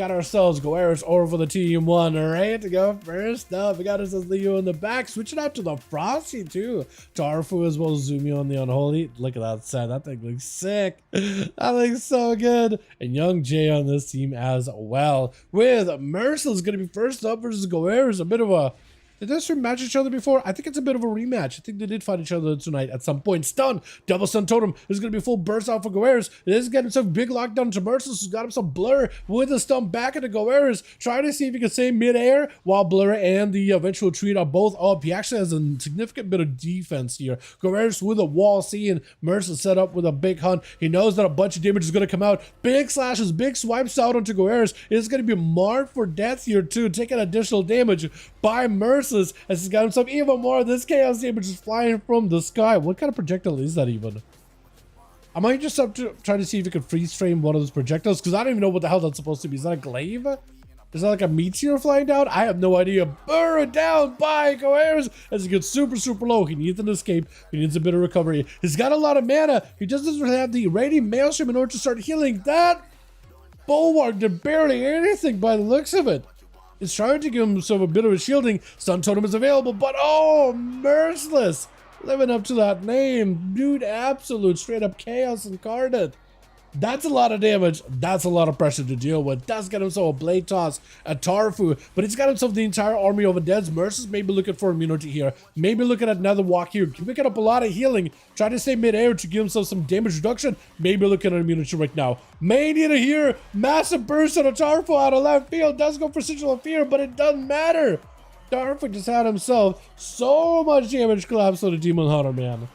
got ourselves Goeris over for the team one, ready to go. First up, we got ourselves Leo in the back, switching out to the Frosty too. Tarfu as well as Zumi on the Unholy. Look at that set, that thing looks sick. That looks so good. And Young Jay on this team as well. With Merciless gonna be first up versus Goeris, a bit of a... Did those two match each other before? I think it's a bit of a rematch. I think they did fight each other tonight at some point. Stun, double stun totem. This is going to be full burst out for Goeris. This is getting himself big lockdown to Merciless, who's got himself Blur with a stun back into Goeris. Trying to see if he can stay mid-air while Blur and the eventual treat are both up. He actually has a significant bit of defense here. Goeris with a wall, seeing Merciless set up with a big hunt. He knows that a bunch of damage is going to come out. Big slashes, big swipes out onto Goeris. It's going to be marked for death here too, taking additional damage by Merciless. As he's got himself even more of this chaos damage is flying from the sky. What kind of projectile is that even? I might just have to try to see if you can freeze frame one of those projectiles, because I don't even know what the hell that's supposed to be. Is that a glaive? Is that like a meteor flying down? I have no idea. Burrowed down by Goeris as he gets super low. He needs an escape. He needs a bit of recovery. He's got a lot of mana. He just doesn't have the Radiant Maelstrom in order to start healing. That Bulwark did barely anything by the looks of it. Is trying to give himself a bit of a shielding. Stun totem is available, but oh, Merciless. Living up to that name. Dude, absolute straight up chaos incarnate. That's a lot of damage. That's a lot of pressure to deal with. Does get himself a blade toss, a Tarfu, but he's got himself the entire army of Undeads. Merciless maybe looking for immunity here. Maybe looking at another walk here. Picking up a lot of healing. Trying to stay mid-air to give himself some damage reduction. Maybe looking at immunity right now. May need to hear massive burst on a Tarfu out of left field. Does go for Sigil of Fear, but it doesn't matter. Tarfu just had himself so much damage collapse on the Demon Hunter, man.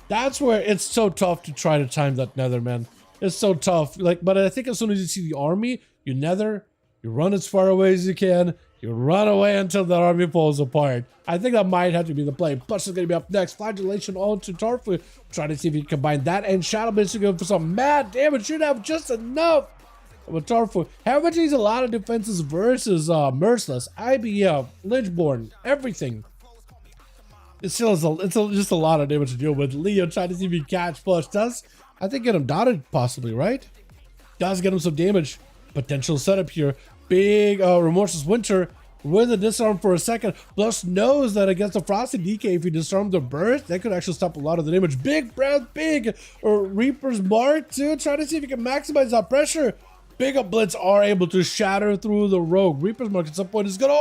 That's where it's so tough to try to time that Nether, man. It's so tough. But I think as soon as you see the army, you nether, you run as far away as you can, you run away until the army falls apart. I think that might have to be the play. Plus is going to be up next. Flagellation on to Tarfu. Trying to see if he can combine that and Shadow Blade to go for some mad damage. Should have just enough. But Tarfu, how much needs a lot of defenses versus Merciless, IBF, Lynchborn, everything. It still is just a lot of damage to deal with. Leo trying to see if he catch flush. Does, I think, get him dotted possibly, right? Does get him some damage. Potential setup here. Big Remorseless Winter with a disarm for a second. Plus knows that against a Frosty DK, if you disarm the burst, that could actually stop a lot of the damage. Big breath, big Reaper's Mark too. Trying to see if he can maximize that pressure. Big up Blitz are able to shatter through the Rogue. Reaper's Mark at some point is gonna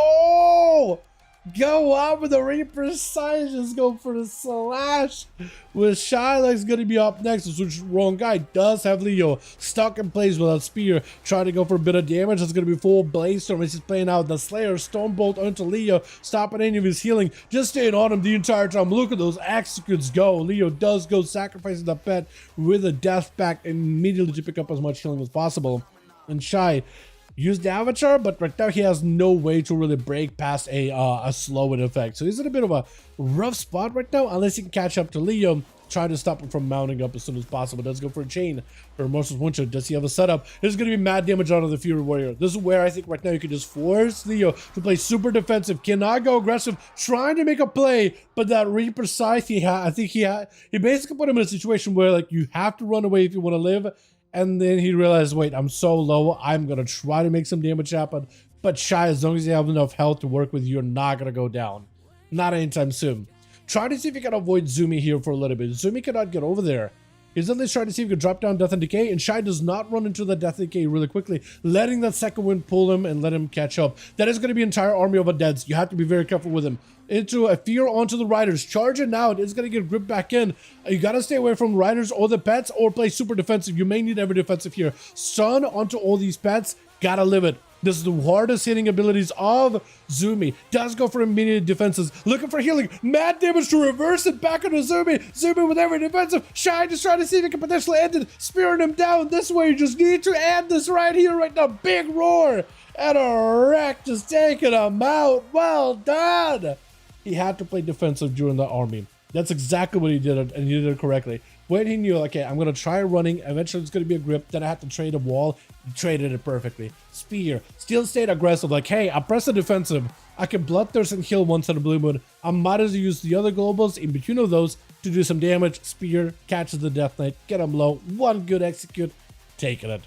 go out with the Reaper's Sight. Just go for the slash. With Shyla's going to be up next. Which wrong guy does have Leo stuck in place with a spear. Trying to go for a bit of damage. It's going to be full Blaze Storm as he's playing out the Slayer Stonebolt onto Leo. Stopping any of his healing. Just staying on him the entire time. Look at those executes go. Leo does go sacrificing the pet with a death pact immediately to pick up as much healing as possible. And Shy used the avatar, but right now he has no way to really break past a slowing effect. So he's in a bit of a rough spot right now, unless he can catch up to Leo, try to stop him from mounting up as soon as possible. Does go for a chain for Remorseless Winter. Does he have a setup? There's going to be mad damage out of the Fury Warrior. This is where I think right now you can just force Leo to play super defensive, cannot go aggressive, trying to make a play, but that Reaper Scythe he basically put him in a situation where like you have to run away if you want to live. And then he realized, wait, I'm so low. I'm going to try to make some damage happen. But Shy, as long as you have enough health to work with, you're not going to go down. Not anytime soon. Try to see if you can avoid Zumi here for a little bit. Zumi cannot get over there. He's at least trying to see if he can drop down Death and Decay. And Shy does not run into the Death and Decay really quickly, letting that second wind pull him and let him catch up. That is going to be an entire army of Undeads. You have to be very careful with him. Into a fear onto the riders. Charging out. It's going to get gripped back in. You got to stay away from riders or the pets or play super defensive. You may need every defensive here. Stun onto all these pets. Gotta live it. This is the hardest hitting abilities of Zumi. Does go for immediate defenses. Looking for healing. Mad damage to reverse it back onto Zumi. Zumi with every defensive. Shy just trying to see if he can potentially end it. Spearing him down this way. You just need to end this right here, right now. Big roar. And a wreck just taking him out. Well done. He had to play defensive during the army. That's exactly what he did, and he did it correctly. When he knew, okay, I'm going to try running, eventually it's going to be a grip, then I have to trade a wall, he traded it perfectly. Spear, still stayed aggressive, like, hey, I press the defensive, I can Bloodthirst and heal once on a blue moon, I might as well use the other globals in between of those to do some damage. Spear, catches the Death Knight, get him low, one good execute, taking it.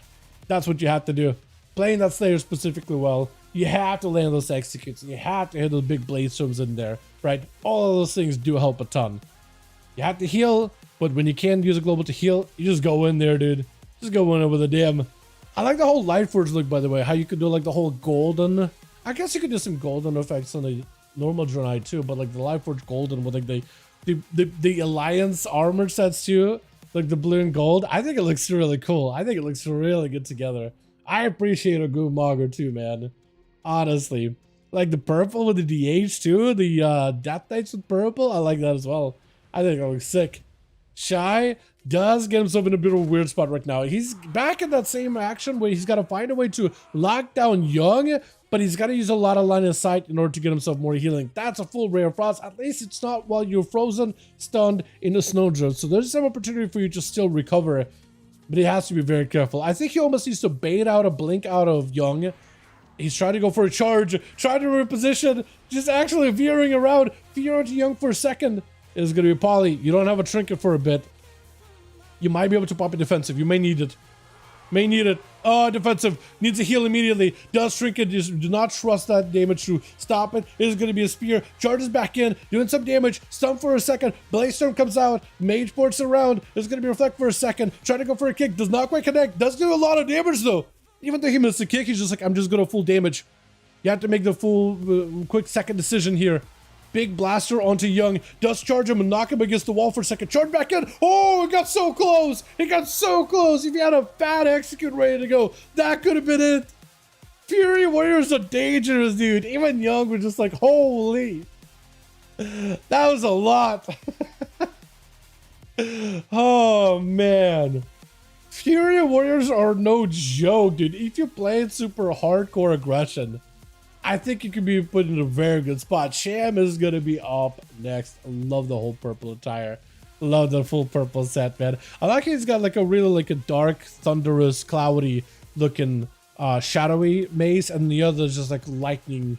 That's what you have to do. playing that Slayer specifically well, you have to land those executes, and you have to hit those big blade storms in there, right? All of those things do help a ton. You have to heal, but when you can't use a global to heal, you just go in there, dude. Just go in there with a damn. I like the whole Lightforge look, by the way, how you could do like the whole golden. I guess you could do some golden effects on the normal Draenei too, but like the Lightforge golden with like the Alliance armor sets too, like the blue and gold. I think it looks really cool. I think it looks really good together. I appreciate a good Mogger too, man. Honestly, like the purple with the DH too, the Death Knights with purple. I like that as well. I think it looks sick. Shy does get himself in a bit of a weird spot right now. He's back in that same action where he's got to find a way to lock down Young, but he's got to use a lot of line of sight in order to get himself more healing. That's a full Ray of Frost. At least it's not while you're frozen, stunned in a snowdrift. So there's some opportunity for you to still recover, but he has to be very careful. I think he almost needs to bait out a blink out of Young. He's trying to go for a charge, trying to reposition, just actually veering around, veer onto Young for a second. It's going to be Polly. You don't have a trinket for a bit. You might be able to pop a defensive. You may need it. May need it. Oh, defensive. Needs a heal immediately. Does trinket. Just do not trust that damage through. Stop it. It is going to be a spear. Charges back in. Doing some damage. Stun for a second. Blaze Storm comes out. Mage ports around. It's going to be reflect for a second. Trying to go for a kick. Does not quite connect. Does do a lot of damage though. Even though he missed the kick, he's just like, I'm just going to full damage. You have to make the full quick second decision here. Big blaster onto Young. Does charge him and knock him against the wall for a second. Charge back in. Oh, it got so close. It got so close. If you had a fat execute ready to go, that could have been it. Fury Warriors are dangerous, dude. Even Young was just like, holy. That was a lot. Oh, man. Fury Warriors are no joke, dude. If you play it super hardcore aggression, I think you could be put in a very good spot. Sham is going to be up next. I love the whole purple attire. Love the full purple set, man. I like he's got like a really like a dark, thunderous, cloudy looking shadowy mace, and the other is just like lightning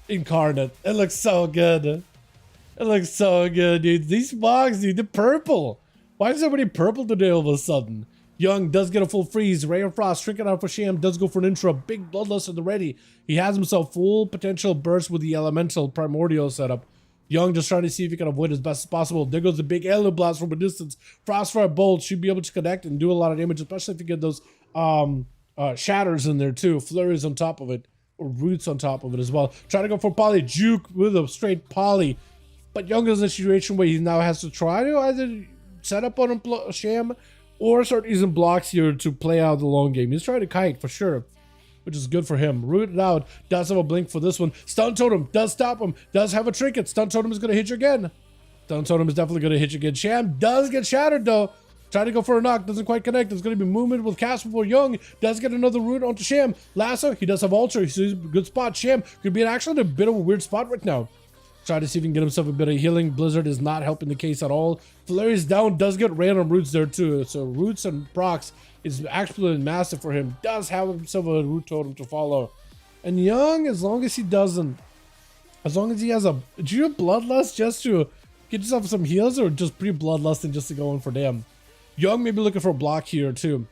incarnate. It looks so good. It looks so good, dude. These bugs, dude, the purple. Why is everybody purple today all of a sudden? Young does get a full freeze. Ray of Frost, shrinking out for Sham, does go for an intro. Big Bloodlust at the ready. He has himself full potential burst with the Elemental Primordial setup. Young just trying to see if he can avoid as best as possible. There goes the big Elu Blast from a distance. Frostfire Bolt should be able to connect and do a lot of damage, especially if you get those shatters in there too. Flurries on top of it, or roots on top of it as well. Trying to go for Poly. Juke with a straight Poly. But Young is in a situation where he now has to try to either set up on a Sham or start using blocks here to play out the long game. He's trying to kite for sure, which is good for him. Rooted out, does have a blink for this one. Stun Totem does stop him, does have a trinket. Stun Totem is going to hit you again. Stun Totem is definitely going to hit you again. Sham does get shattered though. Trying to go for a knock, doesn't quite connect. There's going to be movement with cast before Young. Does get another root onto Sham. Lasso, he does have Ultra. He's in a good spot. Sham could be actually in a bit of a weird spot right now. Try to see if he can get himself a bit of healing. Blizzard is not helping the case at all. Flurry's down, does get random roots there too. So roots and procs is actually massive for him. Does have himself a root totem to follow. And Young, as long as he doesn't, as long as he has a, do you have Bloodlust just to get yourself some heals, or just pre-Bloodlust and just to go in for damn? Young may be looking for a block here too.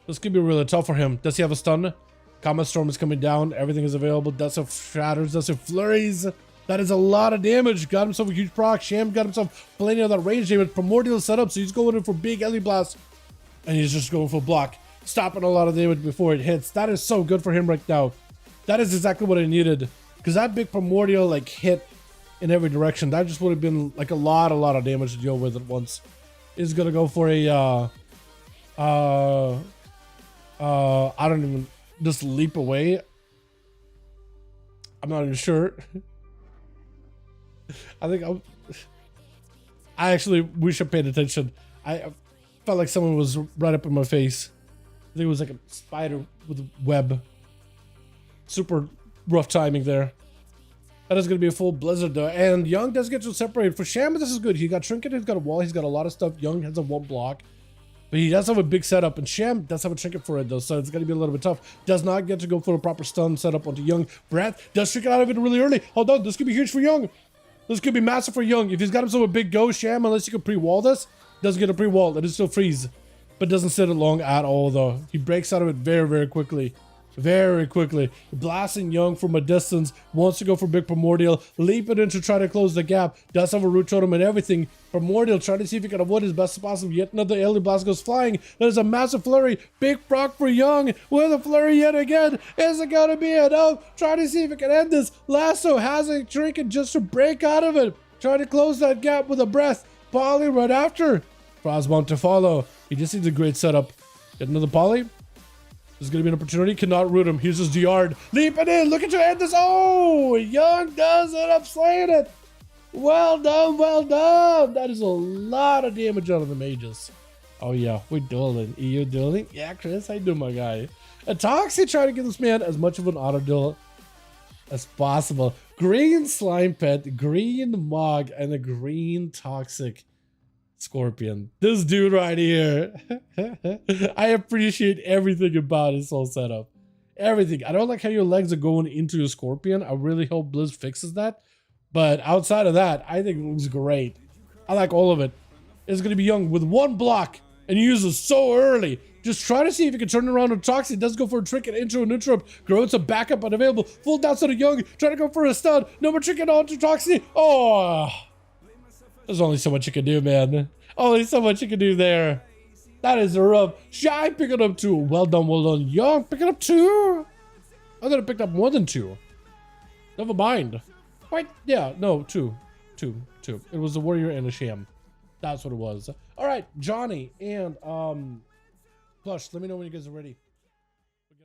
This could be really tough for him. Does he have a stun? Comet Storm is coming down. Everything is available. Does have shatters, does have flurries. That is a lot of damage. Got himself a huge proc. Sham got himself plenty of that range damage. Primordial setup, so he's going in for big Ellie Blast. And he's just going for block. Stopping a lot of damage before it hits. That is so good for him right now. That is exactly what I needed. Because that big Primordial like hit in every direction. That just would have been like a lot of damage to deal with at once. He's going to go for a, I don't even, just leap away. I'm not even sure. I actually wish I paid attention. I felt like someone was right up in my face. I think it was like a spider with a web. Super rough timing there. That is going to be a full blizzard though. And Young does get to separate. For Sham, this is good. He got Trinket, he's got a wall, he's got a lot of stuff. Young has a one block. But he does have a big setup, and Sham does have a trinket for it though, so it's going to be a little bit tough. Does not get to go for a proper stun setup onto Young. Breath does trinket out of it really early. Hold on, this could be huge for Young. This could be massive for Young. If he's got himself a big go, Sham, unless you can pre-wall this, doesn't get a pre-wall. It is still freeze, but doesn't sit it long at all though. He breaks out of it very, very quickly. very quickly. Blasting Young from a distance, wants to go for big Primordial, leaping in to try to close the gap, does have a root totem and everything. Primordial trying to see if he can avoid his best as possible. Yet another alien blast goes flying. There's a massive flurry. Big proc for Young with a flurry yet again. Is it gonna be enough? Trying to see if it can end this. Lasso has a trinket just to break out of it. Trying to close that gap with a breath. Poly right after. Frostbound to follow. He just needs a great setup. Get another Poly. There's going to be an opportunity. Cannot root him. He's just DR'd. Leaping in. Looking to end this. Oh, Young does it. I'm slaying it. Well done. Well done. That is a lot of damage out of the mages. Oh, yeah. We're dueling. EU dueling? Yeah, Chris. I do, my guy. Toxic trying to give this man as much of an auto duel as possible. Green Slime Pet, green Mog, and a green Toxic Scorpion. This dude right here. I appreciate everything about his whole setup. Everything. I don't like how your legs are going into your Scorpion. I really hope Blizz fixes that. But outside of that, I think it looks great. I like all of it. It's going to be Young with one block and he uses so early. Just try to see if you can turn it around on Toxic. Does go for a trinket, intro and interrupt. Grows a backup unavailable. Full down to the Young. Trying to go for a stun. No more trinket on to Toxic. Oh. There's only so much you can do, man. Only so much you can do there. That is rough. Shy picking up 2. Well done, well done. Young picking up 2. I thought I picked up more than 2. Never mind. Wait, yeah, no, 2. 2. It was a warrior and a sham. That's what it was. All right, Johnny and Plush, let me know when you guys are ready.